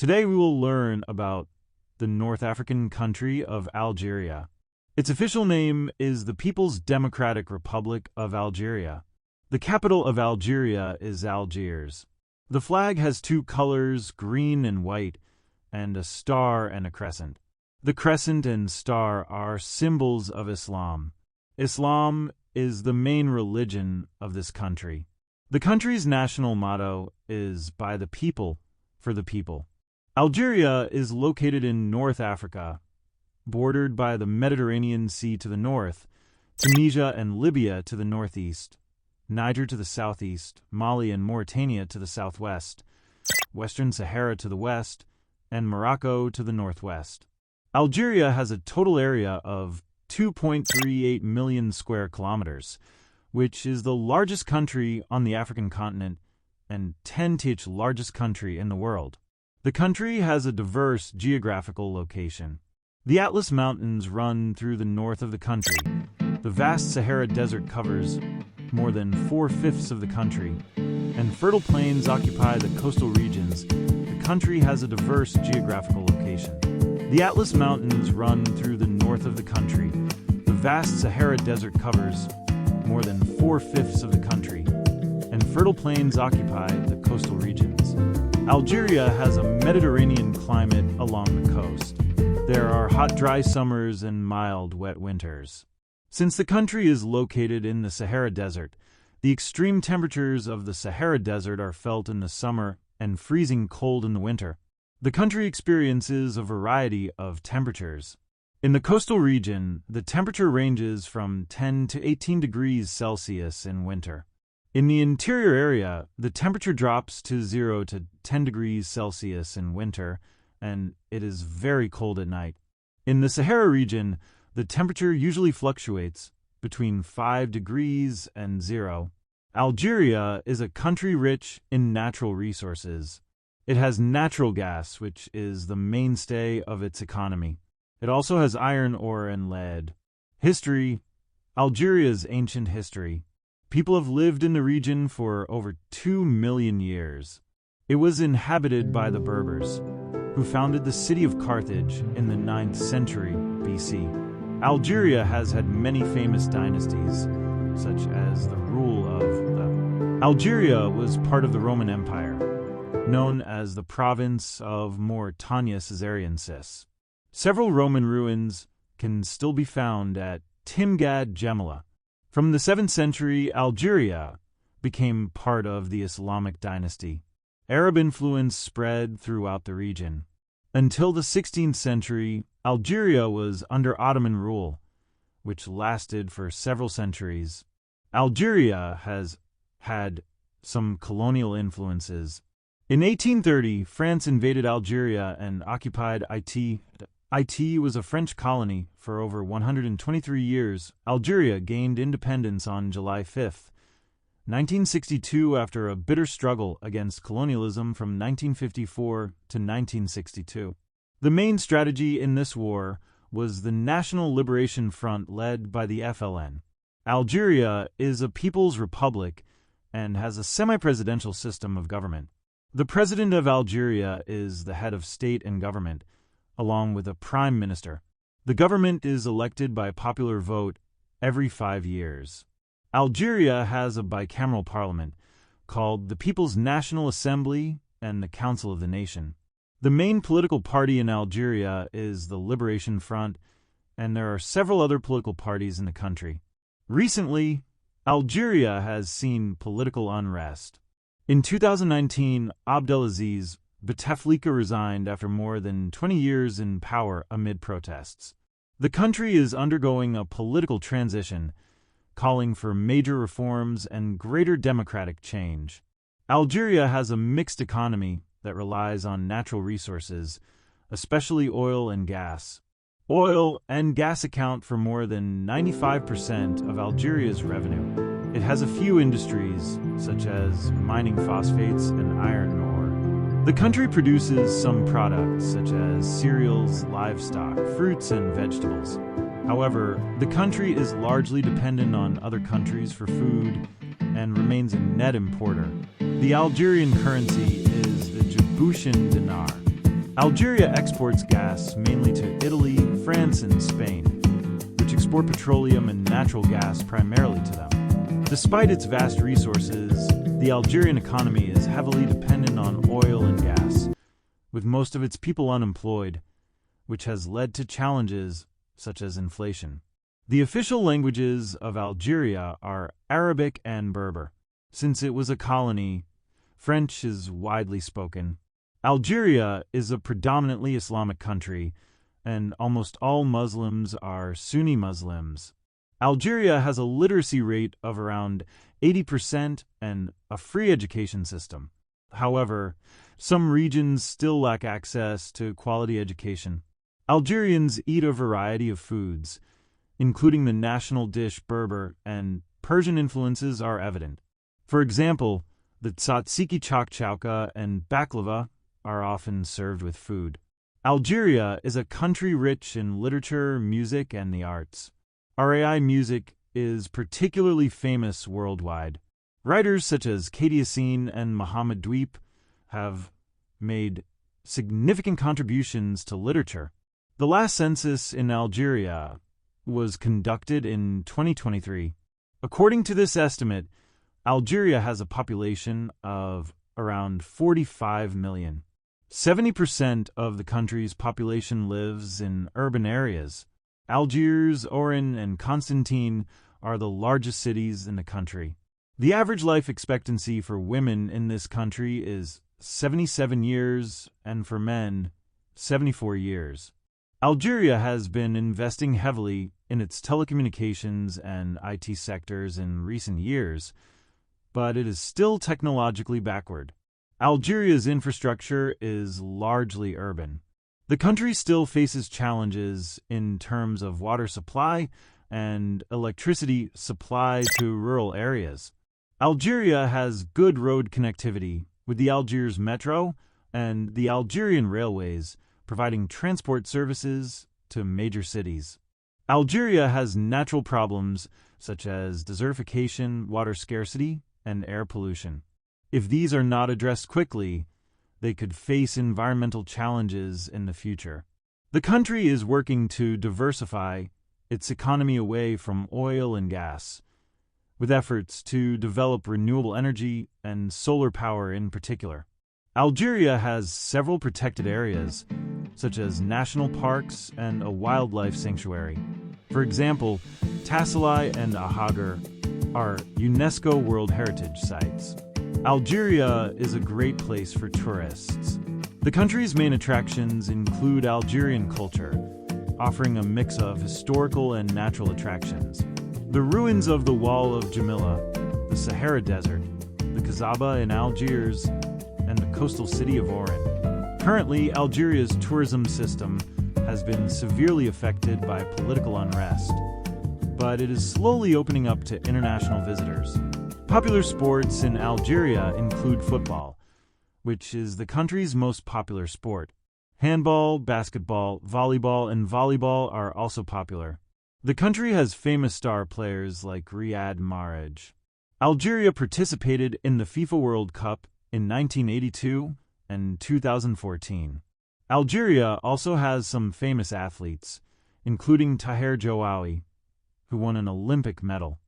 Today we will learn about the North African country of Algeria. Its official name is the People's Democratic Republic of Algeria. The capital of Algeria is Algiers. The flag has two colors, green and white, and a star and a crescent. The crescent and star are symbols of Islam. Islam is the main religion of this country. The country's national motto is "By the people, for the people." Algeria is located in North Africa, bordered by the Mediterranean Sea to the north, Tunisia and Libya to the northeast, Niger to the southeast, Mali and Mauritania to the southwest, Western Sahara to the west, and Morocco to the northwest. Algeria has a total area of 2.38 million square kilometers, which is the largest country on the African continent and 10th largest country in the world. The country has a diverse geographical location. The Atlas Mountains run through the north of the country. The vast Sahara Desert covers more than 4/5 of the country, and fertile plains occupy the coastal regions. The country has a diverse geographical location. The Atlas Mountains run through the north of the country. The vast Sahara Desert covers more than 4/5 of the country, and fertile plains occupy the coastal regions. Algeria has a Mediterranean climate along the coast. There are hot, dry summers and mild, wet winters. Since the country is located in the Sahara Desert, the extreme temperatures of the Sahara Desert are felt in the summer and freezing cold in the winter. The country experiences a variety of temperatures. In the coastal region, the temperature ranges from 10 to 18 degrees Celsius in winter. In the interior area, the temperature drops to 0 to 10 degrees Celsius in winter, and it is very cold at night. In the Sahara region, the temperature usually fluctuates between 5 degrees and 0. Algeria is a country rich in natural resources. It has natural gas, which is the mainstay of its economy. It also has iron ore and lead. History: Algeria's ancient history. People have lived in the region for over 2 million years. It was inhabited by the Berbers, who founded the city of Carthage in the 9th century BC. Algeria has had many famous dynasties, such as the rule of the... Algeria was part of the Roman Empire, known as the province of Mauritania Caesariensis. Several Roman ruins can still be found at Timgad and Djemila. From the 7th century, Algeria became part of the Islamic dynasty. Arab influence spread throughout the region. Until the 16th century, Algeria was under Ottoman rule, which lasted for several centuries. Algeria has had some colonial influences. In 1830, France invaded Algeria and occupied it. It was a French colony for over 123 years. Algeria gained independence on July 5, 1962, after a bitter struggle against colonialism from 1954 to 1962. The main strategy in this war was the National Liberation Front led by the FLN. Algeria is a people's republic and has a semi-presidential system of government. The president of Algeria is the head of state and government, along with a prime minister. The government is elected by popular vote every 5 years. Algeria has a bicameral parliament called the People's National Assembly and the Council of the Nation. The main political party in Algeria is the Liberation Front, and there are several other political parties in the country. Recently, Algeria has seen political unrest. In 2019, Abdelaziz Bouteflika resigned after more than 20 years in power amid protests. The country is undergoing a political transition, calling for major reforms and greater democratic change. Algeria has a mixed economy that relies on natural resources, especially oil and gas. Oil and gas account for more than 95% of Algeria's revenue. It has a few industries, such as mining phosphates and iron ore. The country produces some products such as cereals, livestock, fruits, and vegetables. However, the country is largely dependent on other countries for food and remains a net importer. The Algerian currency is the Djiboutian dinar. Algeria exports gas mainly to Italy, France, and Spain, which export petroleum and natural gas primarily to them. Despite its vast resources, the Algerian economy is heavily dependent on oil and gas, with most of its people unemployed, which has led to challenges such as inflation. The official languages of Algeria are Arabic and Berber. Since it was a colony, French is widely spoken. Algeria is a predominantly Islamic country, and almost all Muslims are Sunni Muslims. Algeria has a literacy rate of around 80% and a free education system. However, some regions still lack access to quality education. Algerians eat a variety of foods, including the national dish Berber, and Persian influences are evident. For example, the tzatziki chakchauka and baklava are often served with food. Algeria is a country rich in literature, music, and the arts. RAI music is particularly famous worldwide. Writers such as Katie Yassine and Mohammed Dweep have made significant contributions to literature. The last census in Algeria was conducted in 2023. According to this estimate, Algeria has a population of around 45 million. 70% of the country's population lives in urban areas. Algiers, Oran, and Constantine are the largest cities in the country. The average life expectancy for women in this country is 77 years, and for men, 74 years. Algeria has been investing heavily in its telecommunications and IT sectors in recent years, but it is still technologically backward. Algeria's infrastructure is largely urban. The country still faces challenges in terms of water supply and electricity supply to rural areas. Algeria has good road connectivity with the Algiers Metro and the Algerian Railways, providing transport services to major cities. Algeria has natural problems such as desertification, water scarcity, and air pollution. If these are not addressed quickly, they could face environmental challenges in the future. The country is working to diversify its economy away from oil and gas, with efforts to develop renewable energy and solar power in particular. Algeria has several protected areas, such as national parks and a wildlife sanctuary. For example, Tasselai and Ahagar are UNESCO World Heritage Sites. Algeria is a great place for tourists. The country's main attractions include Algerian culture, offering a mix of historical and natural attractions. The ruins of the Wall of Djemila, the Sahara Desert, the Kazaba in Algiers, and the coastal city of Oran. Currently, Algeria's tourism system has been severely affected by political unrest, but it is slowly opening up to international visitors. Popular sports in Algeria include football, which is the country's most popular sport. Handball, basketball, volleyball, and volleyball are also popular. The country has famous star players like Riyad Mahrez. Algeria participated in the FIFA World Cup in 1982 and 2014. Algeria also has some famous athletes, including Taher Joaoui, who won an Olympic medal.